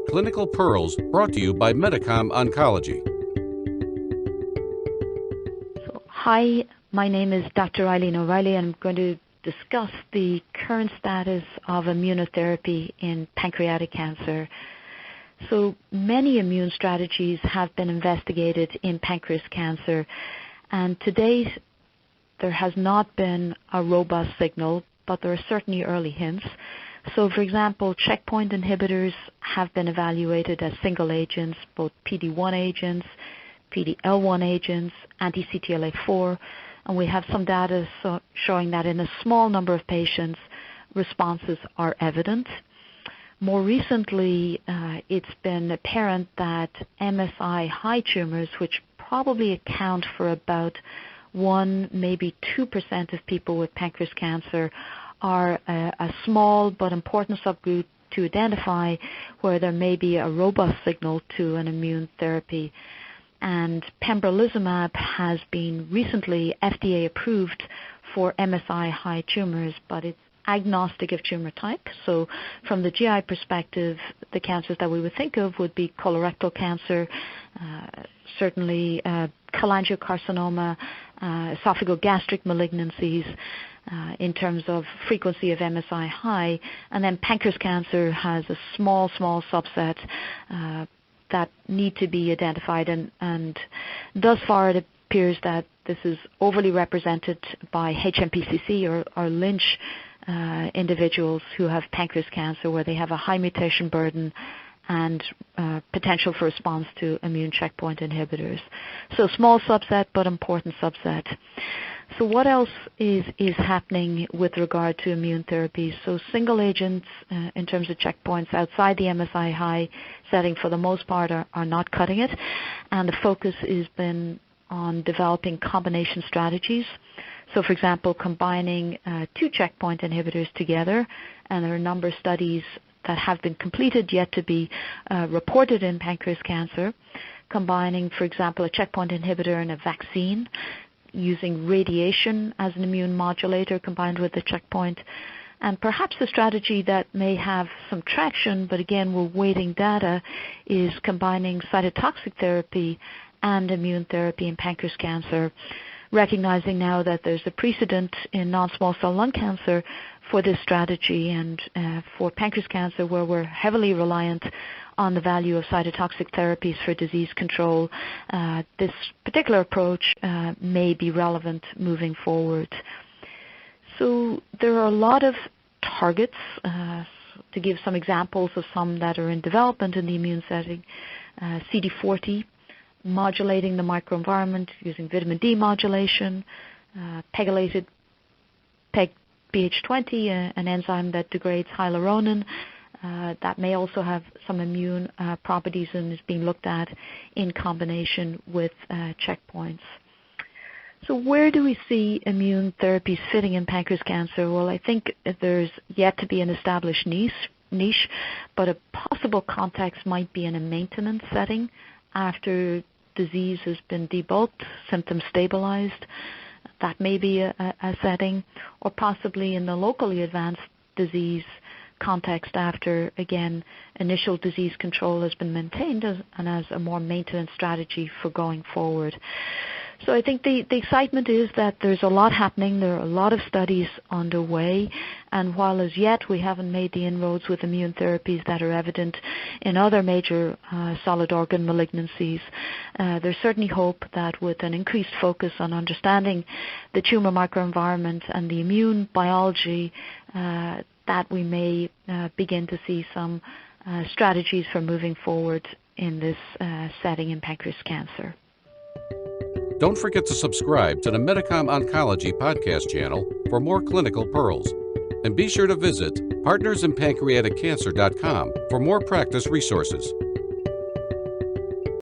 Clinical Pearls, brought to you by Medicom Oncology. Hi, my name is Dr. Eileen O'Reilly, and I'm going to discuss the current status of immunotherapy in pancreatic cancer. So many immune strategies have been investigated in pancreas cancer, and to date there has not been a robust signal, but there are certainly early hints. So for example, checkpoint inhibitors have been evaluated as single agents, both PD-1 agents, PD-L1 agents, anti-CTLA-4, and we have some data showing that in a small number of patients, responses are evident. More recently, it's been apparent that MSI-high tumors, which probably account for about 1, maybe 2% of people with pancreas cancer, are a small but important subgroup to identify where there may be a robust signal to an immune therapy. And pembrolizumab has been recently FDA approved for MSI-high tumors, but it's agnostic of tumor type. So from the GI perspective, the cancers that we would think of would be colorectal cancer, certainly cholangiocarcinoma, esophageal gastric malignancies, in terms of frequency of MSI-high, and then pancreas cancer has a small subset that need to be identified, and thus far it appears that this is overly represented by HMPCC or Lynch individuals who have pancreas cancer, where they have a high mutation burden and potential for response to immune checkpoint inhibitors. So small subset, but important subset. So what else is happening with regard to immune therapies? So single agents in terms of checkpoints outside the MSI-high setting for the most part are not cutting it, and the focus has been on developing combination strategies. So for example, combining 2 checkpoint inhibitors together, and there are a number of studies that have been completed yet to be reported in pancreas cancer, combining, for example, a checkpoint inhibitor and a vaccine, using radiation as an immune modulator combined with the checkpoint. And perhaps the strategy that may have some traction, but again we're waiting data, is combining cytotoxic therapy and immune therapy in pancreas cancer, recognizing now that there's a precedent in non-small cell lung cancer for this strategy, and for pancreas cancer, where we're heavily reliant on the value of cytotoxic therapies for disease control, this particular approach may be relevant moving forward. So there are a lot of targets. To give some examples of some that are in development in the immune setting, CD40, modulating the microenvironment using vitamin D modulation, pegylated PH20, an enzyme that degrades hyaluronan, that may also have some immune properties and is being looked at in combination with checkpoints. So where do we see immune therapies fitting in pancreas cancer? Well, I think there's yet to be an established niche, but a possible context might be in a maintenance setting after disease has been debulked, symptoms stabilized. That may be a setting, or possibly in the locally advanced disease context after, again, initial disease control has been maintained and as a more maintenance strategy for going forward. So I think the excitement is that there's a lot happening. There are a lot of studies underway, and while as yet we haven't made the inroads with immune therapies that are evident in other major solid organ malignancies, there's certainly hope that with an increased focus on understanding the tumor microenvironment and the immune biology, that we may begin to see some strategies for moving forward in this setting in pancreas cancer. Don't forget to subscribe to the Medicom Oncology podcast channel for more clinical pearls. And be sure to visit partnersinpancreaticcancer.com for more practice resources.